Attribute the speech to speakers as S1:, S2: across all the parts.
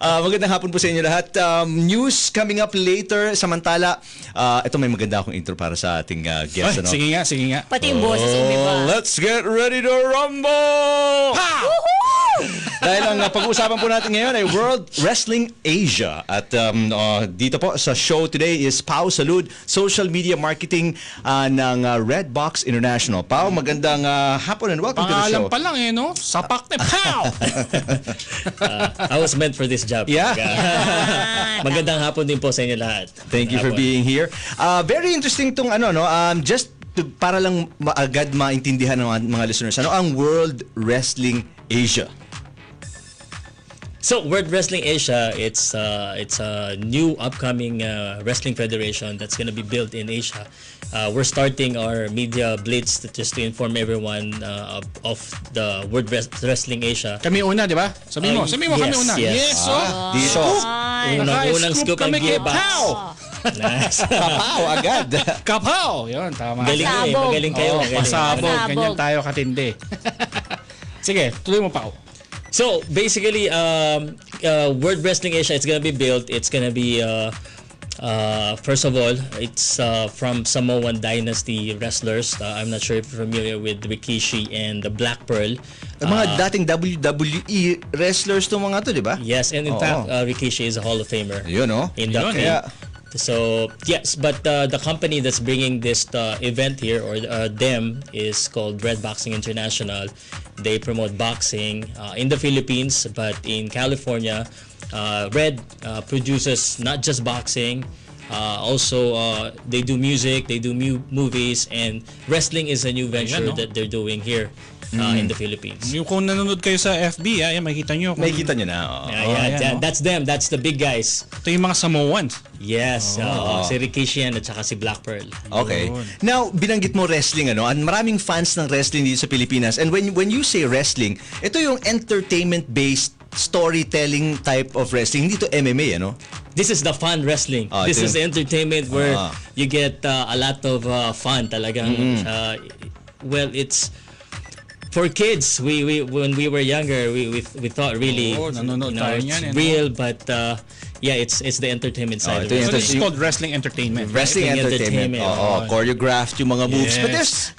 S1: Magandang hapon po sa inyo lahat. News coming up later. Samantala, ito may maganda akong intro para sa ating guest. Ano?
S2: Sige nga.
S3: Pati yung boses umiba.
S1: Let's get ready to rumble! Dahil ang pag-uusapan po natin ngayon ay World Wrestling Asia. At dito po sa show today is Pow Salud, social media marketing ng Red Box International. Pow, magandang hapon and welcome to the show.
S2: Pangalan pa lang no? Sapak na Pow!
S4: I was meant for this job.
S1: Yeah.
S4: Magandang hapon din po sa inyo lahat.
S1: Thank you for being here. Very interesting tong just para lang agad maintindihan ng mga listeners. Ano ang World Wrestling Asia?
S4: So, World Wrestling Asia, it's a new upcoming wrestling federation that's going to be built in Asia. We're starting our media blitz just to inform everyone of the World Wrestling Asia.
S2: Kami una, di ba? Sabihin mo kami una.
S4: Yes.
S1: Dito.
S4: Unang scoop ang Gearbox. Nice.
S1: Kapaw agad.
S2: Kapaw! Yun, tama.
S4: Magaling kayo.
S2: Pasabog. Ganyan tayo katindi. Sige, tuloy mo pa.
S4: So basically, World Wrestling Asia, it's gonna be built. It's gonna be first of all, it's from Samoan Dynasty wrestlers. I'm not sure if you're familiar with Rikishi and the Black Pearl.
S1: Mga dating WWE wrestlers to mga to, di ba?
S4: Yes, and in fact, Rikishi is a Hall of Famer.
S1: Yun, no?
S4: So yes, but the company that's bringing this event here, or them, is called Red Boxing International. They promote boxing in the Philippines, but in California, Red produces not just boxing. Also, they do music, they do movies, and wrestling is a new venture that they're doing here in the Philippines.
S2: Yung kung nanonood kayo sa FB, makikita nyo.
S1: Makikita nyo na.
S4: That's them. That's the big guys.
S2: Ito yung mga Samoans.
S4: Yes. Si Rikishi at saka si Black Pearl.
S1: Okay. Now, binanggit mo wrestling, maraming fans ng wrestling dito sa Pilipinas. And when you say wrestling, ito yung entertainment-based storytelling type of wrestling. Hindi to MMA,
S4: This is the fun wrestling. This is entertainment where you get a lot of fun talagang. Well, it's for kids. We when we were younger, we thought really it's real, but it's the entertainment side.
S2: So it's called wrestling entertainment.
S1: Wrestling entertainment. Choreographed yung mga moves. But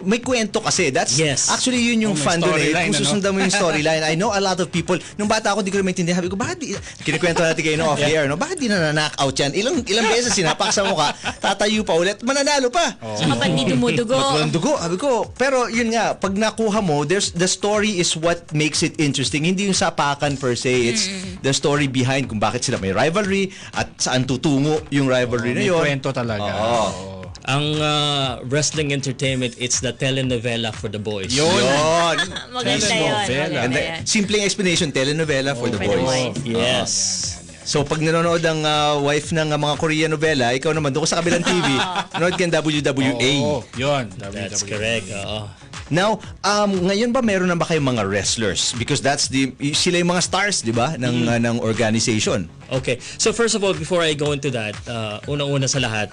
S1: may kwento kasi. That's actually yun yung fun doon kung susundan mo yung storyline. I know a lot of people, nung bata ako, di ko rin maintindihan. Sabi ko, bakit kinikwento natin kayo off the air, bakit di na knock-out yan? Ilang beses sinapak sa mukha, tatayo pa ulit, mananalo pa.
S3: Kapag di dumudugo.
S1: Dugo. Sabi ko, pero yun nga, pag nakuha mo, the story is what makes it interesting. Hindi yung sapakan per se. It's the story behind kung bakit sila may rivalry at saan tutungo yung rivalry na yun.
S2: May kwento talaga.
S4: Ang wrestling entertainment, it's the telenovela for the boys.
S1: Yun.
S3: Maganda yun.
S1: Simpleng explanation, telenovela for the boys.
S4: Yes.
S1: So pag nanonood ang wife ng mga Korean novela, ikaw naman doon sa kabilang TV, nanonood ka ng WWE.
S2: Yun.
S4: That's correct.
S1: Now, ngayon ba meron na ba kayong mga wrestlers? Because sila yung mga stars, di ba, ng organization.
S4: Okay. So first of all, before I go into that, unang-una sa lahat,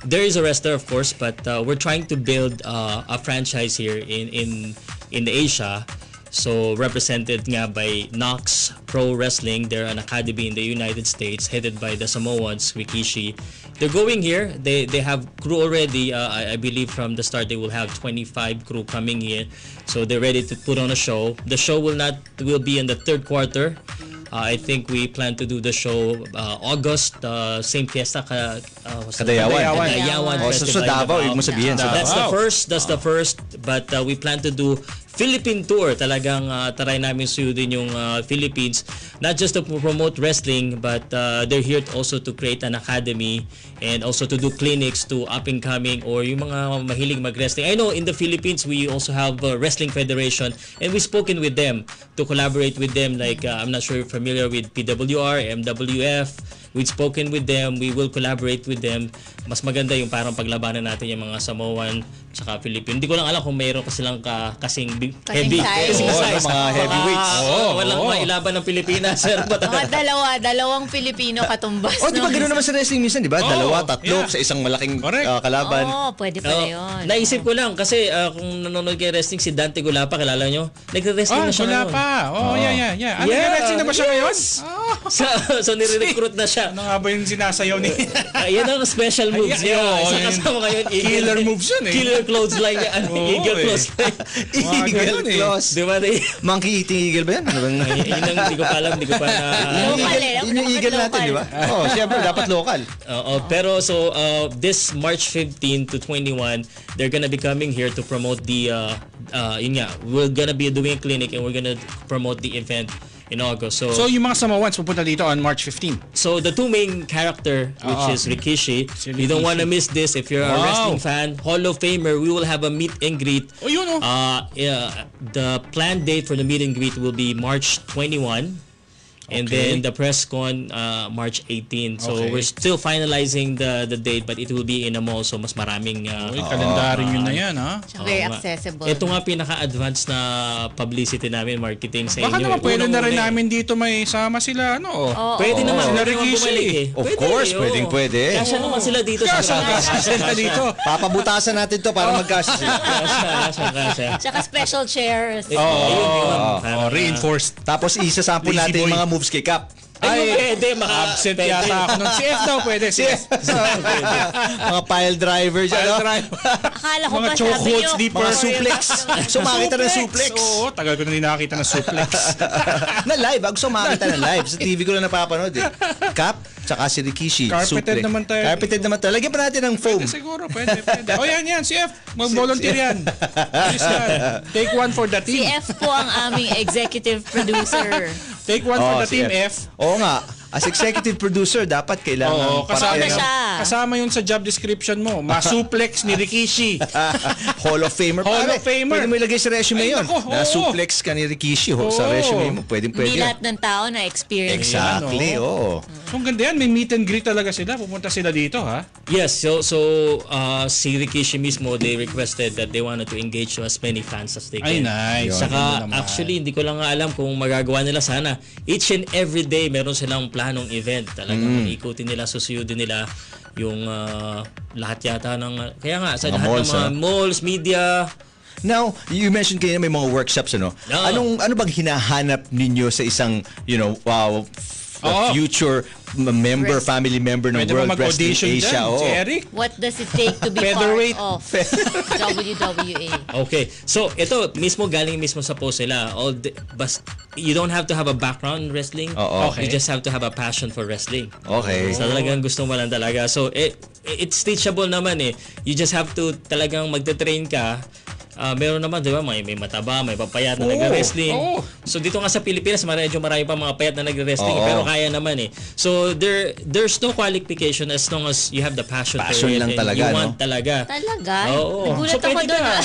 S4: there is a wrestler, of course, but we're trying to build a franchise here in Asia. So represented nga by Knox Pro Wrestling. They're an academy in the United States headed by the Samoans, Rikishi. They're going here. They have crew already. I believe from the start they will have 25 crew coming here. So they're ready to put on a show. The show will be in the third quarter. I think we plan to do the show August, same fiesta Kadayawan
S1: Festival. So Davao, ibig mo sabihin.
S4: That's the first. But we plan to do Philippine tour. Talagang try namin suyudin yung Philippines, not just to promote wrestling, but they're here also to create an academy and also to do clinics to up-and-coming or yung mga mahilig mag-wrestling. I know in the Philippines, we also have a wrestling federation, and we've spoken with them to collaborate with them. Like, I'm not sure if you're familiar with PWR, MWF, we've spoken with them, we will collaborate with them. Mas maganda yung parang paglabanan natin yung mga Samoan tsaka Philippine. Hindi ko lang alam kung mayroon kasi lang kasing heavy.
S3: Kasing
S1: size. Mga heavyweights.
S4: Walang mailaban ng Pilipinas.
S3: Mga dalawang Pilipino katumbas.
S1: Di ba gano'n naman sa wrestling minsan, di ba? Dalawa, tatlo sa isang malaking kalaban.
S3: Pwede pala yun.
S4: Naisip ko lang kasi kung nanonood kay wrestling si Dante Gulapa, kilala nyo? Nagre-wrestling na siya ngayon.
S2: Yeah. Nagre-wrestling na ba siya ngayon?
S4: So nire-recruit na siya.
S2: Ano nga ba yung sinasayaw niya?
S4: Yan ang special moves niya. Isa kasama ngayon.
S2: Killer moves yun eh.
S4: Killer clothesline niya. Eagle clothesline.
S1: Eagle close.
S4: Di ba?
S1: Monkey eating eagle ba yan?
S4: Hindi ko pa alam. Hindi ko pa na...
S1: Yun yung eagle natin, di ba? Siyempre, dapat local.
S4: Pero so, this March 15 to 21, they're gonna be coming here to promote the... yun nga, we're gonna be doing a clinic and we're gonna promote the event in August.
S2: So yung mga Samoans pupunta dito on March 15.
S4: So the two main character, which is Rikishi, you don't want to miss this. If you're a wrestling fan, Hall of Famer, we will have a meet and greet. The planned date for the meet and greet will be March 21. And then the press con March 18. So we're still finalizing the date, but it will be in a mall, so mas maraming
S2: kalendaryo yun na yan, ha?
S3: Very accessible.
S4: Ito nga pinaka-advanced na publicity namin, marketing sa inyo.
S2: Baka naman pwede na rin namin dito may sama sila, ano?
S4: Pwede naman.
S2: Sila Rikishi.
S1: Of course, pwede.
S4: Kasya naman sila dito.
S2: Kasya dito.
S1: Papabutasan natin to para magkasya sila.
S4: Kasya.
S3: Tsaka special chairs.
S2: Reinforced.
S1: Tapos isasample natin yung mga moves kay Cap.
S4: Pwede,
S2: absent yata ako nun. CF daw pwede. CF.
S1: Mga pile driver dyan.
S3: Akala ko
S2: mga
S3: pa
S2: choke
S3: sabi
S2: holds,
S3: nyo.
S2: sleeper.
S1: Mga suplex. So makita ng suplex.
S2: Oo, tagal ko na hindi nakakita ng suplex.
S1: Na live. Gusto makita ng live. Sa TV ko lang napapanood eh. Cap, tsaka si Rikishi.
S2: Carpeted
S1: suplex.
S2: naman tayo.
S1: Carpeted naman tayo. Lagyan pa natin ng foam.
S2: Siguro, pwede. Yan, CF. Mag-volunteer yan. Take one for the
S3: Si
S2: team.
S3: F po ang aming executive producer.
S2: Take one for the team, F.
S1: Oo nga. As executive producer, dapat kailangan
S2: kasama yun sa job description mo. Ma-suplex ni Rikishi.
S1: Hall of Famer.
S2: Hall of Famer.
S1: Pwede mo ilagay sa resume yun. Na-suplex ka ni Rikishi sa resume mo. Pwede.
S3: Hindi lahat ng tao na experience.
S1: Exactly, oo.
S2: So, ang ganda yan. May meet and greet talaga sila. Pupunta sila dito, ha?
S4: Yes, so si Rikishi mismo, they requested that they wanted to engage to as many fans as they can.
S2: Ay, nice.
S4: Saka, actually, hindi ko lang alam kung magagawa nila sana. Each and every day, meron silang planong event. Talagang ikutin nila, susuyudin nila yung lahat yata ng... Kaya nga, sa lahat
S1: malls,
S4: ng mga malls, media...
S1: Now, you mentioned kanina may mga workshops, ano? Ano bang hinahanap ninyo sa isang, future family member ng World Wrestling Asia?
S2: Si Eric?
S3: What does it take to be
S2: Featherweight.
S3: part of WWE?
S4: Okay. So, ito galing mismo sa post nila. You don't have to have a background in wrestling. You just have to have a passion for wrestling.
S1: Okay.
S4: So, talagang gusto mo lang talaga. So, it's teachable naman eh. You just have to talagang magte-train ka. Meron naman, di ba, may mataba, may papayat na nagre-wrestling. So dito nga sa Pilipinas, medyo marami pa mga payat na nagre-wrestling, pero kaya naman eh. So there's no qualification as long as you have the passion for it
S1: lang
S4: and
S1: talaga,
S4: you want talaga.
S3: Talaga?
S4: Oo.
S3: Nagulat ako doon.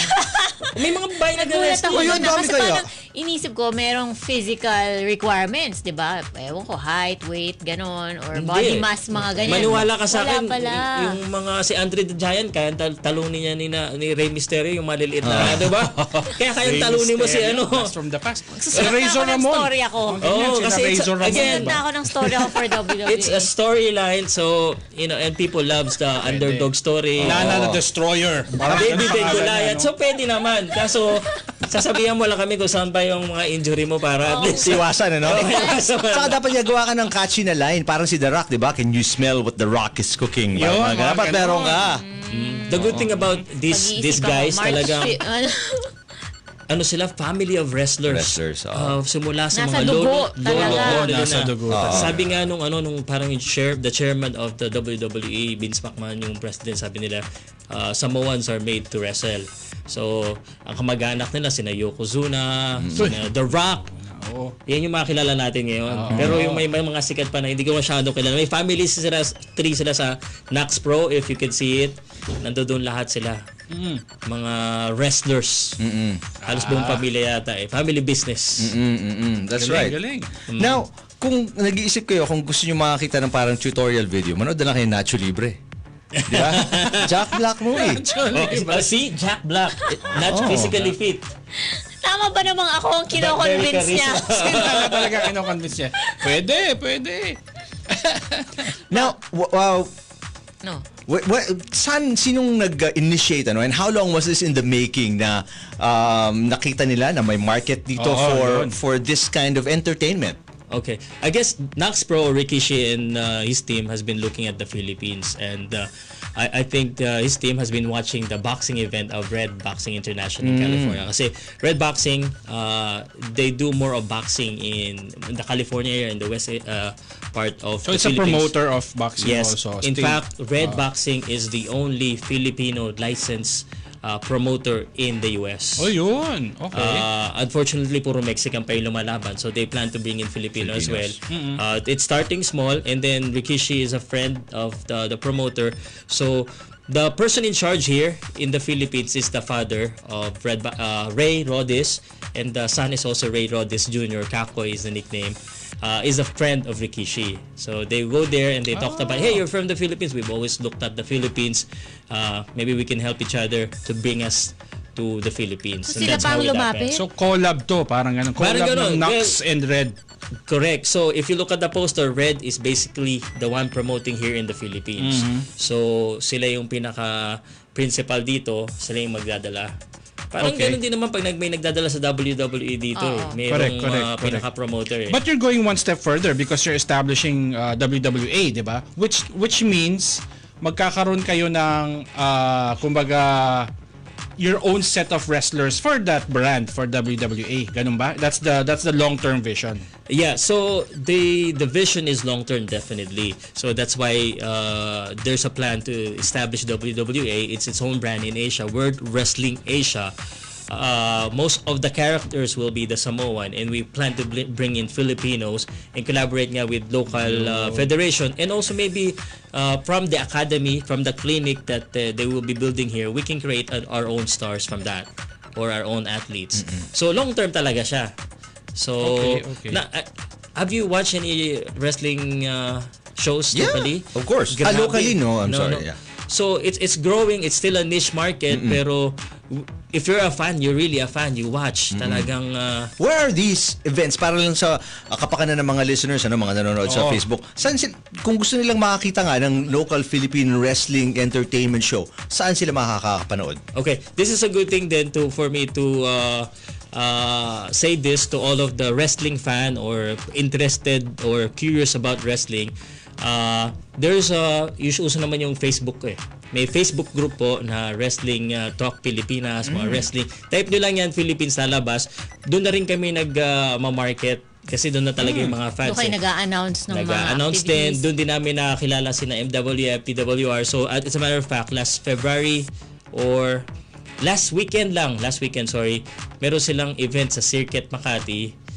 S4: May mga babae
S3: Nagulat ako
S4: nagre-wrestling.
S3: doon. Kasi parang inisip ko, merong physical requirements, di ba? Ewan ko, height, weight, ganon, or body mass, mga ganyan.
S4: Maniwala ka sa akin,
S3: pala.
S4: yung mga si Andre the Giant, kaya talunin niya ni Rey Mysterio, yung maliliit na, di ba? Kaya kayang talunin mo si ano.
S2: Blast from the past.
S3: Si Razor Ramon. Story ako.
S4: Kasi again,
S3: ako ng story ako for WWE.
S4: It's a storyline, so, and people loves the underdog story.
S2: Nana the Destroyer.
S4: Baby Big Goliath. So, pwede naman. Kaso, sasabihan mo lang kami kung saan ba yung mga injury mo para at least
S1: iwasan, ano? Saka dapat gawa ka ng catchy na line. Parang si The Rock, di ba? Can you smell what The Rock is cooking? Dapat meron ka.
S4: The good thing about these guys talagang sila, family of wrestlers. Simula sa
S3: nasa
S4: mga
S3: dugo,
S4: nasa dugo. Sabi nga nung parang the chairman of the WWE, Vince McMahon, yung president, sabi nila, Samoans are made to wrestle. So, ang kamag-anak nila sina Yokozuna, sina The Rock. Yan yung mga kilala natin ngayon. Pero yung may mga sikat pa na hindi ko masyado kilala. May family tree sila sa Knox Pro, if you can see it. Nandoon lahat sila. Mga wrestlers. Halos buong pamilya yata eh. Family business.
S1: That's right.
S2: Galing.
S1: Now, kung nag-iisip kayo, kung gusto nyo makakita ng parang tutorial video, manood na lang kayo Nacho Libre. Di ba? Jack Black movie.
S4: See? Jack Black. Not physically fit.
S3: Tama ba namang ako ang kino-convince niya?
S2: Sila talaga kino-convince niya. Pwede.
S1: Now, wow.
S3: No.
S1: Sinong nag-initiate and how long was this in the making na nakita nila na may market dito for this kind of entertainment?
S4: Okay. I guess Knox Pro, Rikishi, and his team has been looking at the Philippines, and I think his team has been watching the boxing event of Red Boxing International in California. Kasi Red Boxing, they do more of boxing in the California area, in the west part of
S2: so
S4: the
S2: it's
S4: Philippines.
S2: A promoter of boxing also.
S4: In fact, Red Boxing is the only Filipino licensed promoter in the US.
S2: Oh, yun. Okay.
S4: Unfortunately, puro Mexican pa yung lumalaban. So they plan to bring in Filipino as well. It's starting small, and then Rikishi is a friend of the promoter. So the person in charge here in the Philippines is the father of Ray Rodis, and the son is also Ray Rodis Jr. Kakoy is the nickname. Is a friend of Rikishi. So they go there and they talked about, hey, you're from the Philippines. We've always looked at the Philippines. Maybe we can help each other to bring us to the Philippines.
S3: So sila pang lumapit?
S2: So collab to, parang ganun. Collab ng Knox and Red.
S4: Correct. So if you look at the poster, Red is basically the one promoting here in the Philippines. So sila yung pinaka-principal dito, sila yung magdadala. Parang ganun din naman pag may nagdadala sa WWE dito. Mayroong pinaka-promoter.
S2: But you're going one step further because you're establishing WWE, di ba? Which means magkakaroon kayo ng kumbaga your own set of wrestlers for that brand, for WWE. Ganun ba? That's the long-term vision.
S4: Yeah, so the vision is long-term, definitely. So that's why there's a plan to establish WWE. It's its own brand in Asia, World Wrestling Asia. Most of the characters will be the Samoan, and we plan to bring in Filipinos and collaborate nga with local federation, and also maybe from the academy, from the clinic that they will be building here, we can create our own stars from that, or our own athletes. So long term talaga siya. So
S2: okay.
S4: Have you watched any wrestling shows locally?
S1: Of course. Locally, no. I'm sorry. Yeah.
S4: So it's growing. It's still a niche market, pero if you're a fan, you're really a fan. You watch talagang.
S1: Where are these events? Para lang sa kapakanan ng mga listeners, mga nanonood sa Facebook. Saan kung gusto nilang makakita nga ng local Philippine wrestling entertainment show, saan sila makakapanood?
S4: Okay, this is a good thing then for me to say this to all of the wrestling fan or interested or curious about wrestling. There's uso naman yung Facebook eh. May Facebook group po na Wrestling Talk Pilipinas, mga wrestling. Type nyo lang yan, Philippines lalabas. Doon na rin kami nag-market kasi doon na talaga yung mga fans.
S3: Doon kayo nag-a-announce ng mga
S4: activities. Din. Doon din namin nakakilala sina MWF, PWR. So as a matter of fact, last weekend, meron silang event sa Circuit Makati.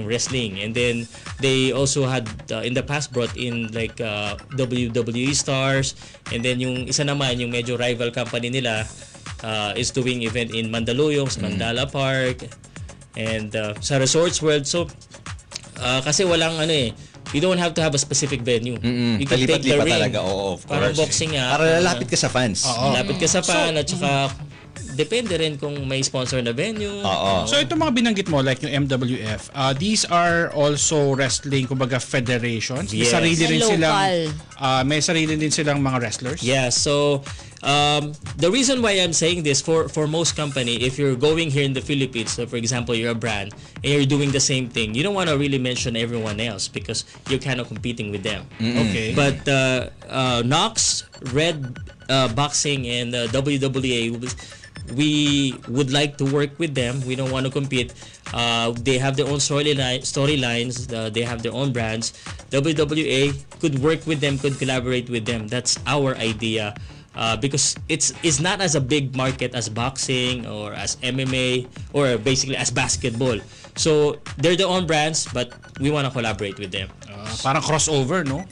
S4: Wrestling, and then they also had in the past brought in like WWE stars, and then yung isa naman yung medyo rival company nila is doing event in Mandaluyong, sa Mandala Park, and sa Resorts World. So kasi walang you don't have to have a specific venue. You can take the ring.
S1: Talaga. Of course.
S4: Parang boxing nga.
S1: Para lalapit ka sa fans.
S4: Lalapit ka sa fan, at saka depende rin kung may sponsor na venue.
S2: So ito mga binanggit mo like yung MWF, these are also wrestling kumbaga federations.
S4: Yes.
S2: May sarili din silang mga wrestlers.
S4: Yeah, so the reason why I'm saying this for most company, if you're going here in the Philippines, so for example, you're a brand and you're doing the same thing, you don't want to really mention everyone else because you're kind of competing with them.
S2: Okay.
S4: But Knox, Red Boxing, and WWE, we would like to work with them. We don't want to compete. They have their own storylines. They have their own brands. WWE could work with them, could collaborate with them. That's our idea. Because it's not as a big market as boxing or as MMA or basically as basketball. So they're their own brands, but we want to collaborate with them.
S2: Parang crossover, no?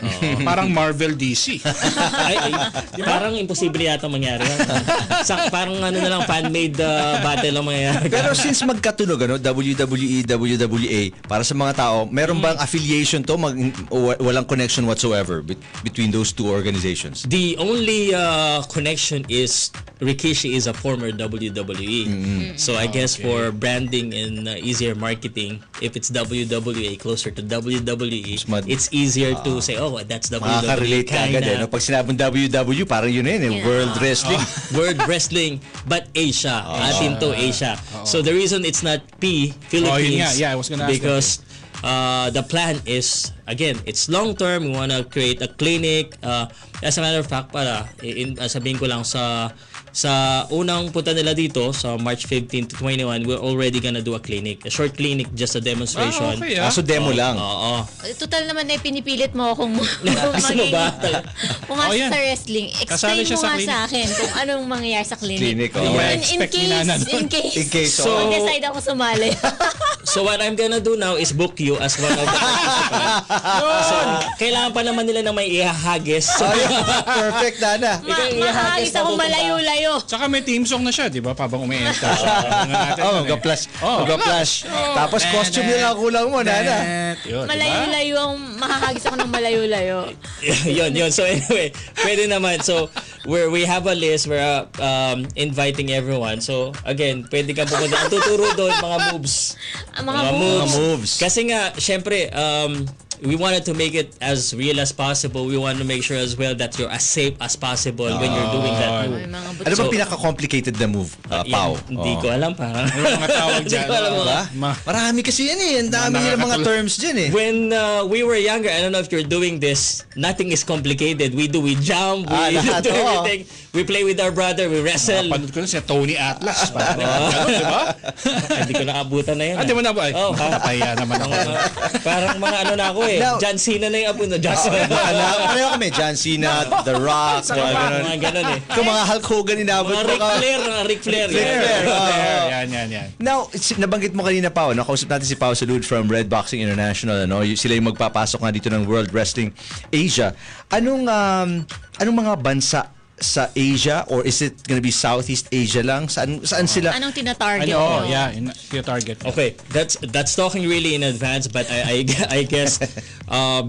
S2: Parang Marvel DC.
S4: Parang imposible yata mangyari. Parang ano na lang, fan-made battle lang mangyari.
S1: Pero since magkatunog, WWE, WWA, para sa mga tao, meron bang affiliation to? Walang connection whatsoever between those two organizations?
S4: The only connection is Rikishi is a former WWE. So I guess for branding and easier marketing, if it's WWA closer to WWE, it's easier to say, oh, that's WWE.
S1: Makaka-relate ka agad eh. Pag sinabing WW, parang yun World Wrestling.
S4: World Wrestling, but Asia. Atin to Asia. So the reason it's not Philippines,
S2: I was gonna ask
S4: because the plan is, again, it's long term. We want to create a clinic. As a matter of fact, sabihin ko lang sa unang punta nila dito sa March 15 to 21, we're already gonna do a clinic. A short clinic, just a demonstration.
S1: So demo lang.
S3: Total naman pinipilit mo akong
S4: Gusto mo ba?
S3: pumasok sa wrestling. Explain mo nga sa akin kung anong mangyayari sa clinic. In case. So, decide ako sumali.
S4: So what I'm gonna do now is book you as one of the participants. So, kailangan pa naman nila na may ihahagis.
S1: Perfect, Dana.
S3: Mahagis ako malayo-layo.
S2: Tsaka may team song na siya, di ba? Pabang umi-enter siya.
S1: Mag-flash. Tapos costume nila kulang mo, Dana.
S3: Malayo-layo ang mahahagis ako ng malayo-layo.
S4: Yun. So anyway, pwede naman. So we have a list. We're inviting everyone. So again, pwede ka pumunta. Ang tuturo doon, mga moves.
S3: Mga moves.
S4: Kasi nga, syempre, we wanted to make it as real as possible. We want to make sure as well that you're as safe as possible when you're doing that move.
S1: Ano bang pinaka-complicated na move, Pow?
S4: Hindi ko alam. Parang
S2: mga tawag dyan.
S1: Marami kasi yan eh. Ang dami nila mga terms dyan eh.
S4: When we were younger, I don't know if you're doing this, nothing is complicated. We jump, we do everything. We play with our brother, we wrestle.
S2: Panood ko na si Tony Atlas. Di ba?
S4: Hindi ko nakabutan na yun.
S2: Di mo na ba? Napahiya naman ako.
S4: Parang mga ano na ako eh. John Cena na yung apo na.
S1: Pareho kami. John Cena, The Rock,
S4: mga ganun eh.
S1: Kung mga Hulk Hogan inabot mo ka.
S4: Ric Flair.
S2: Yan.
S1: Now, nabanggit mo kanina, Pow, nakausap natin si Pow Salud from Red Boxing International. Sila yung magpapasok nga dito ng World Wrestling Asia. Anong mga bansa sa Asia, or is it gonna be Southeast Asia lang? Saan sila?
S3: Anong tina-target mo?
S2: Tina-target.
S4: Okay, that's talking really in advance, but I guess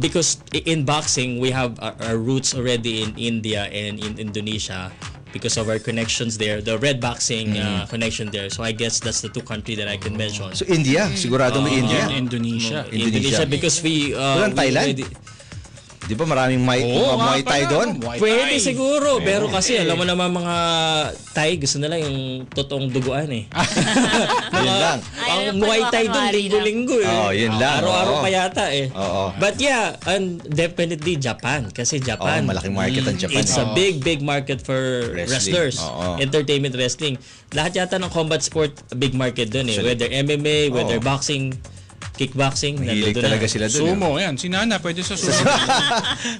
S4: because in boxing we have our roots already in India and in Indonesia because of our connections there, the Red Boxing connection there. So I guess that's the two countries that I can mention.
S1: So India, sigurado may India.
S2: Indonesia
S4: because we
S1: walang Thailand. Di ba maraming Muay Thai doon?
S4: Pwede siguro, pero kasi alam mo naman mga Thai gusto nila yung totoong duguan eh.
S1: Yun lang.
S4: Ang Muay Thai doon linggo-linggo eh.
S1: Yun lang.
S4: Araw-araw pa yata eh. But yeah, and definitely Japan, kasi Japan.
S1: Malaking market ang Japan.
S4: It's a big market for wrestlers. Entertainment wrestling. Lahat yata ng combat sport big market doon eh. Whether MMA, whether boxing, kickboxing,
S1: mahilig talaga sila doon.
S2: Sumo, yan. Si Nana, pwede sa sumo.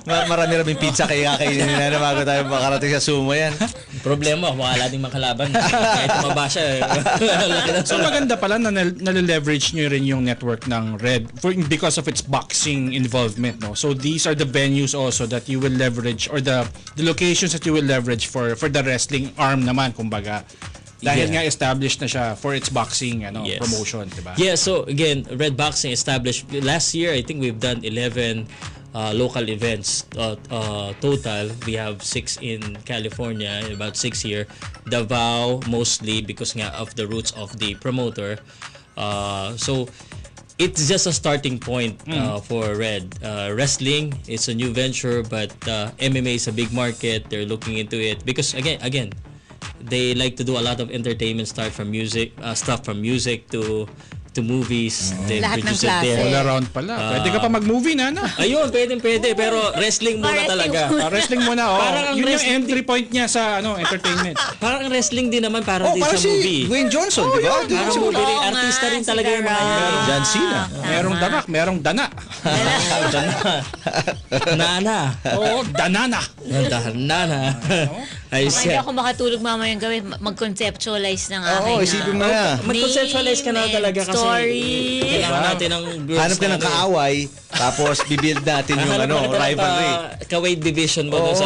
S1: Marami-raming pizza kaya kakainin ni Nana bago tayo makarating sa sumo yan.
S4: Problema, wala ding makalaban. Kahit tumaba siya.
S2: So maganda pala na nale-leverage nyo rin yung network ng Red because of its boxing involvement. No? So these are the venues also that you will leverage, or the locations that you will leverage for the wrestling arm naman, kumbaga. Dahil nga established na siya for its boxing promotion, diba?
S4: Yeah, so again, Red Boxing established last year. I think we've done 11 local events total. We have 6 in California, about 6 here. Davao mostly because nga of the roots of the promoter. So it's just a starting point for Red. Wrestling, it's a new venture, but MMA is a big market. They're looking into it because again, they like to do a lot of entertainment, stuff from music to movies. They
S3: Lahat
S4: produce
S3: ng
S4: it there.
S2: All around pala. Pwede ka pa mag-movie, Nana.
S4: Ayun, pwede. Pero wrestling muna talaga.
S2: Wrestling muna,
S4: Parang ang
S2: yun yung
S4: wrestling
S2: entry point niya sa entertainment.
S4: Parang wrestling din naman, parang din
S1: parang
S4: sa movie.
S1: si Dwayne Johnson, di ba?
S4: Parang movie rin. Artista rin talaga yung mga yan.
S1: John Cena.
S2: Merong danak, merong dana.
S4: Nana.
S2: Oo, danana.
S4: Nana.
S3: Hindi ako makatulog mamayang gabi, mag-conceptualize ng aking
S1: isipin mo na.
S4: Mag-conceptualize ka na talaga kasi kailangan natin ng groups.
S1: Hanap ka ng kaaway, tapos bibuild natin yung rivalry.
S4: Ka-weight division mo doon sa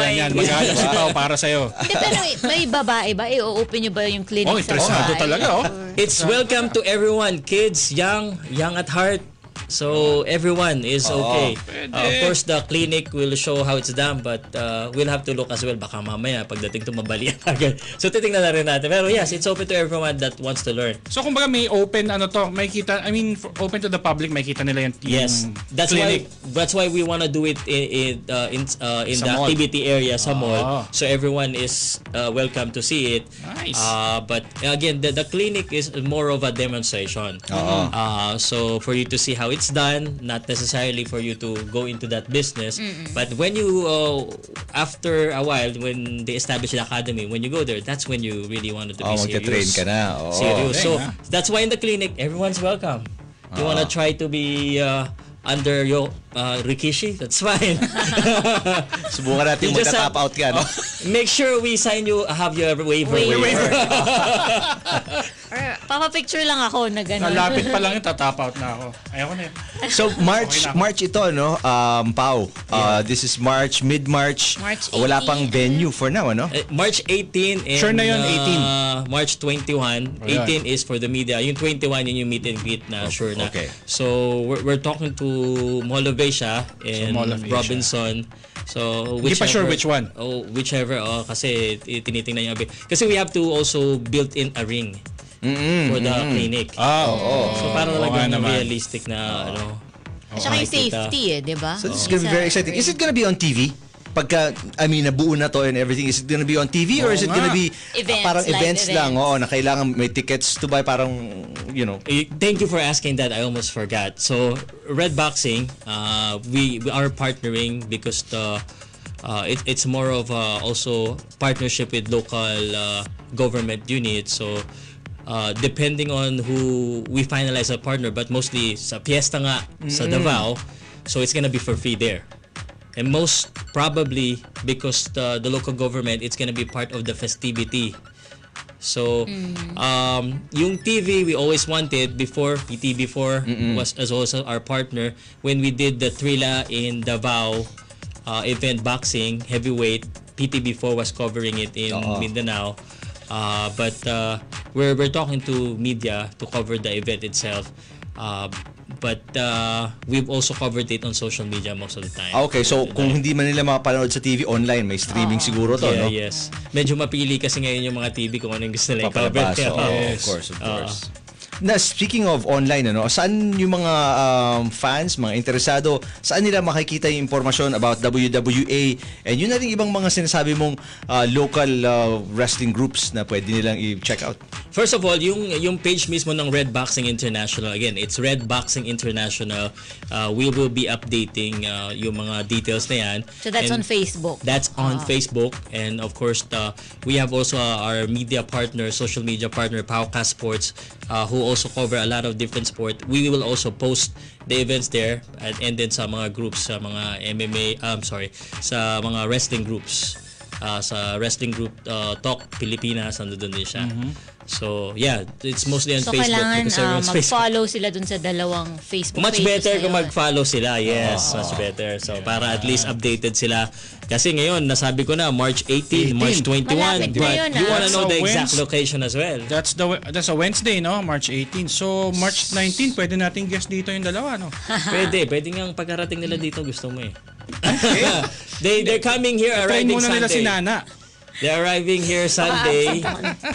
S2: yan. Maghanap si Pao para sa'yo.
S3: Pero may babae ba? I-open nyo ba yung clinic sa
S2: interesado talaga.
S4: It's welcome to everyone, kids, young at heart. So everyone is okay. Of course, the clinic will show how it's done, but we'll have to look as well. Baka mamaya pagdating tumabalian agad. So titingnan na rin natin. Pero yes, it's open to everyone that wants to learn.
S2: So kumbaga may open open to the public, may kita nila yung
S4: yes, that's
S2: clinic.
S4: That's why we want to do it in the mall. Activity area sa mall. So everyone is welcome to see it.
S2: Nice.
S4: But again, the clinic is more of a demonstration. So for you to see how it's done, not necessarily for you to go into that business, but when you after a while, when they establish the academy, when you go there, that's when you really wanted to be serious.
S1: Magka-train ka na.
S4: Serious. So that's why in the clinic, everyone's welcome. You want to try to be under your Rikishi, that's fine.
S1: Subukan natin magta-top out ka, no?
S4: Make sure we sign you, have your waiver.
S3: Papa-picture lang ako na gano'n.
S2: Nalapit pa lang yung tatap out na ako. Ayoko na yun.
S1: So March ito, no? Pao. This is March, mid-March. Wala pang venue for now, ano?
S4: March 18 and
S2: sure na yun, 18.
S4: March 21. 18 is for the media. Yung 21 yun yung meet and greet na sure na.
S1: Okay.
S4: So we're talking to Mall of Asia and Robinson. So
S2: hindi pa sure which one.
S4: Whichever. Kasi tinitingnan yung kasi we have to also build in a ring. For the clinic. So para talagang realistic na
S3: Saka yung safety di ba?
S1: So this is gonna be very exciting. Is it gonna be on TV? Pagka, nabuo na to and everything, is it gonna be on TV or is it gonna be parang events lang? Na kailangan may tickets to buy, parang,
S4: Thank you for asking that. I almost forgot. So, Red Boxing, we are partnering because it's more of also partnership with local government units. So, depending on who we finalize a partner, but mostly sa Fiesta nga sa Davao, so it's gonna be for free there. And most probably because the local government, it's gonna be part of the festivity. So, yung TV we always wanted before, PT4 was as also our partner when we did the Trila in Davao event boxing heavyweight. PT4 was covering it in Mindanao. But we're talking to media to cover the event itself. But we've also covered it on social media most of the time.
S1: Okay, so kung hindi man nila mapapanood sa TV, online, may streaming siguro to, no?
S4: Yes. Medyo mapili kasi ngayon yung mga TV kung anong gusto nila i-cover.
S1: Of course. Na speaking of online, saan yung mga fans, mga interesado, saan nila makikita yung impormasyon about WWA and yun na rin ibang mga sinasabi mong local wrestling groups na pwede nilang i-check out?
S4: First of all, yung page mismo ng Red Boxing International, again, it's Red Boxing International. We will be updating yung mga details na yan.
S3: So that's on Facebook?
S4: That's on Facebook. And of course, we have also our media partner, social media partner, POWCAST SPORTS, who also cover a lot of different sport. We will also post the events there and then sa mga groups, sa mga sa mga wrestling groups. Sa wrestling group Talk Pilipinas, nandun din siya. So, yeah, it's mostly on Facebook.
S3: So, kailangan mag-follow sila dun sa dalawang Facebook
S4: much
S3: pages.
S4: Better kung mag-follow sila. Yes, much better. So, para at least updated sila. Kasi ngayon, nasabi ko na, March 18, March 21.
S3: Malapit na yun,
S4: you wanna know the exact location as well.
S2: That's a Wednesday, no? March 18. So, March 19, pwede nating guest dito yung dalawa, no?
S4: Pwede nga pagkarating nila dito, gusto mo eh. They're coming here, arriving Sunday.
S2: Nila si Nana.
S4: They're arriving here Sunday,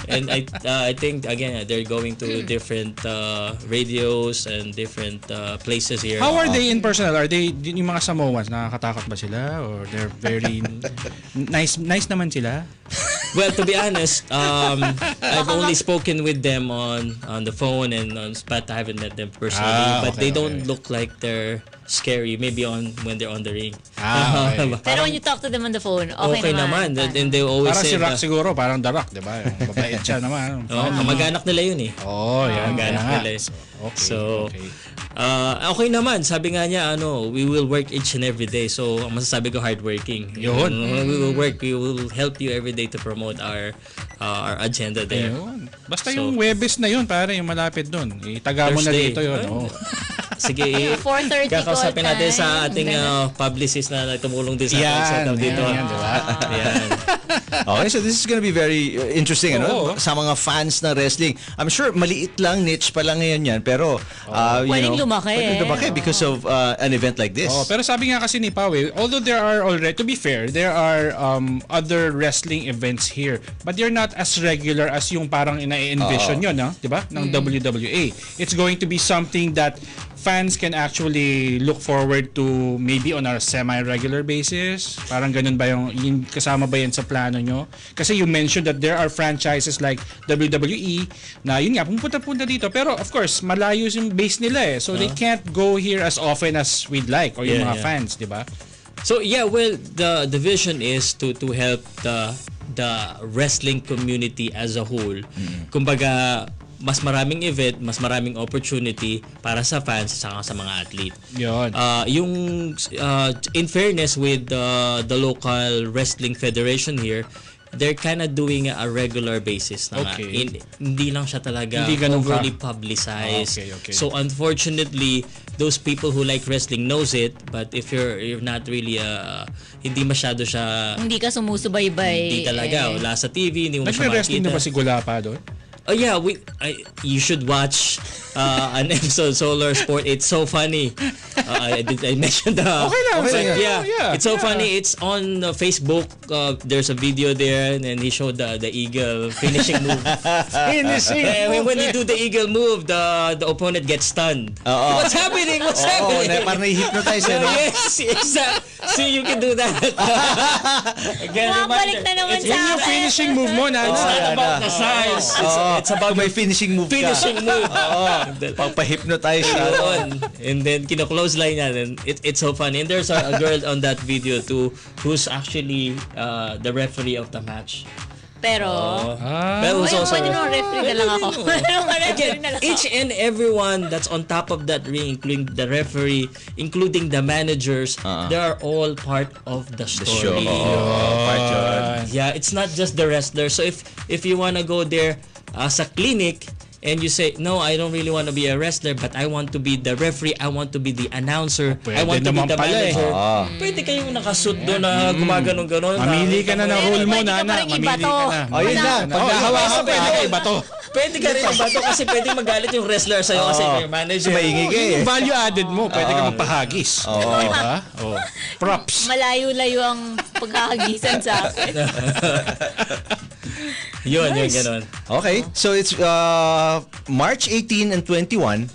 S4: and I think again they're going to different radios and different places here.
S2: How are they in personal? Are they yung mga Samoans, nakakatakot ba sila or they're very nice naman sila?
S4: Well, to be honest, I've only spoken with them on the phone and on but I haven't met them personally. But they don't look like they're scary. Maybe when they're on the ring.
S2: Okay.
S3: Pero when you talk to them on the phone,
S4: okay naman. And they always
S2: parang
S4: say
S2: si Rock siguro, parang The Rock, di ba? Mabait siya naman.
S4: Kamag-anak nila yun eh.
S2: Yan.
S4: Kamag-anak nila. Okay naman. Sabi nga niya, we will work each and every day. So, ang masasabi ko, hardworking.
S2: Yun.
S4: We will help you every day to promote our agenda there.
S2: Ayun. Basta yung Webes na yun, pare, yung malapit doon. Itaga mo na dito yun.
S4: Sige,
S3: 4:30
S4: kakausapin natin sa ating publicist na tumulong din sa setup dito. Yan.
S1: Okay, so this is gonna be very interesting, sa mga fans ng wrestling. I'm sure maliit lang, niche pa lang ngayon yan, pero
S3: pwedeng lumaki
S1: because of an event like this.
S2: Pero sabi nga kasi ni Pow, although there are already, to be fair, there are other wrestling events here, but they're not as regular as yung parang ina-envision yun, di ba? Ng WWE. It's going to be something that fans can actually look forward to maybe on a semi-regular basis. Parang ganun ba yung kasama ba yan sa plano nyo? Kasi you mentioned that there are franchises like WWE na yun nga, pumunta dito. Pero of course, malayo yung base nila So they can't go here as often as we'd like or yung mga fans, di ba?
S4: So the vision is to help the wrestling community as a whole. Kumbaga, mas maraming event, mas maraming opportunity para sa fans saka sa mga athlete.
S2: Yun.
S4: In fairness with the local wrestling federation here, they're kind of doing a regular basis na hindi lang siya talaga overly publicized.
S2: Okay.
S4: So unfortunately, those people who like wrestling knows it, but if you're not really hindi masyado siya,
S3: hindi ka sumusubaybay.
S4: Hindi talaga, wala sa TV, hindi mo siya makikita.
S2: Nag-wrestling na ba si Gulapa doon?
S4: Oh yeah, you should watch an episode Solar Sport. It's so funny. I mentioned it's so funny. It's on Facebook. There's a video there, and then he showed the eagle finishing move. When you do the eagle move, the opponent gets stunned. What's happening? What's happening?
S1: Parang na-hypnotize
S4: Yes, exactly. See, you can do that.
S3: Balik na naman sa
S2: yung finishing move mo na.
S4: It's not about the size. It's about
S1: may finishing move Pagpa-hypnotize
S4: and then kino-close line niya, and it's so funny. And there's a girl on that video too who's actually the referee of the match.
S3: Pero pwede nung referee na lang ako.
S4: Again, each and everyone that's on top of that ring, including the referee, including the managers, they are all part of the story. Yeah, it's not just the wrestler. So if you wanna go there as a clinic and you say, no, I don't really want to be a wrestler, but I want to be the referee, I want to be the announcer, I want to be the manager. Pwede kayong nakasuit doon na gumaganon-ganon.
S2: Mamili ka na ng role mo, Nana. Mamili ka na.
S1: Ayun na. Pagkahawakan pwede ka ibato.
S4: Pwede ka rin ibato kasi pwede magalit yung wrestler sa'yo kasi yung manager.
S1: Maingay ka
S2: Yung value added mo, pwede ka magpahagis. Diba? Props.
S3: Malayo-layo ang paghahagisan sa akin.
S4: Yun, ganon.
S1: Okay, so it's March 18 and 21.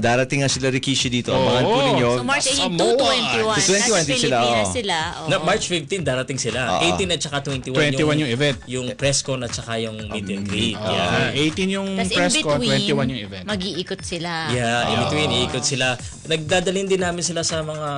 S1: Darating nga sila Rikishi dito. Abangan po ninyo.
S3: So March 18 to 21.
S1: To 21 din sila.
S4: No, March 15 darating sila. 18 at saka 21
S2: yung event.
S4: Yung press con at saka yung meet and greet.
S2: 18 yung press con, 21 yung event.
S3: Mag-iikot sila.
S4: Yeah, in between iikot sila. Nagdadalhin din namin sila sa mga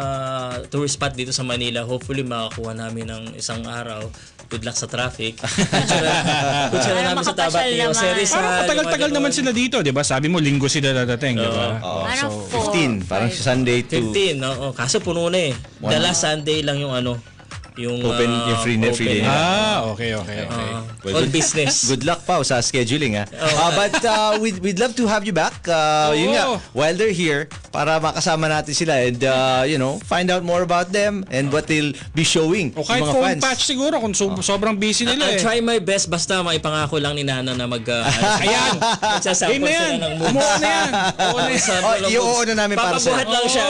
S4: tourist spot dito sa Manila. Hopefully makakuha namin ng isang araw. Good luck sa traffic. Kutsa na namin sa Tabat ni Jose Rizal.
S2: Tagal-tagal naman sila dito, di ba? Sabi mo, linggo sila dadating, di ba?
S3: Parang
S1: 15, parang Sunday to
S4: 15, oo. Kaso puno na eh. The last Sunday lang yung yung
S1: open, yung free day.
S2: Okay.
S4: All business.
S1: Good luck pa sa scheduling but we'd love to have you back. Yun nga, while they're here, para makasama natin sila and find out more about them and what they'll be showing.
S2: O kahit
S1: mga
S2: phone
S1: fans.
S2: patch siguro kung sobrang busy nila
S4: I'll try my best basta maipangako lang ni Nana na
S2: ayan! Game na yan! Umuha na yan!
S1: Oo na namin para sa
S4: papabuhat lang siya.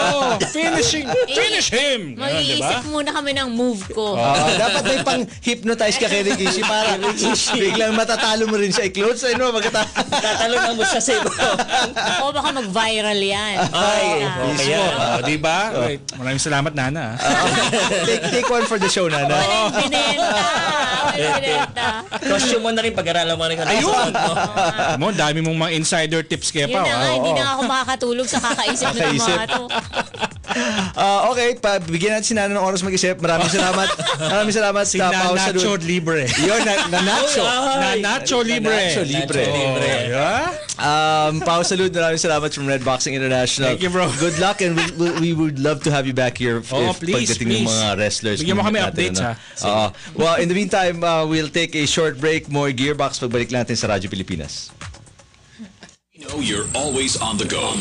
S2: Finish him!
S3: Mag-iisip muna kami ng move ko.
S1: Dapat may pang-hypnotize ka kay Rikishi para biglang matatalo mo rin siya i-close.
S4: Tatalungan mo siya sa iba.
S3: O baka mag-viral yan.
S2: Di ba? Maraming salamat, Nana.
S1: Take one for the show, Nana.
S3: Binenta.
S4: Costume mo na rin pag-aralan mo rin.
S2: Ayun! Dami mong mga insider tips kaya pa.
S3: Yun na nga, hindi na ako makakatulog sa kakaisip ng mga to.
S1: Okay, bigyan natin si Nana ng oras mag-isip. Maraming salamat. Maraming salamat
S2: si
S1: sa Pow Salud.
S2: Nacho Libre.
S1: Yun, Nacho.
S2: Nacho Libre.
S1: Nacho Libre. Pow Salud, maraming salamat from Red Boxing International.
S2: Thank you, bro.
S1: Good luck, and we would love to have you back here
S2: please.
S1: ng mga wrestlers.
S2: Bigyan mo kami updates, ha?
S1: Well, in the meantime, we'll take a short break. More Gearbox pagbalik natin sa Radyo Pilipinas.
S5: You know you're always on the go.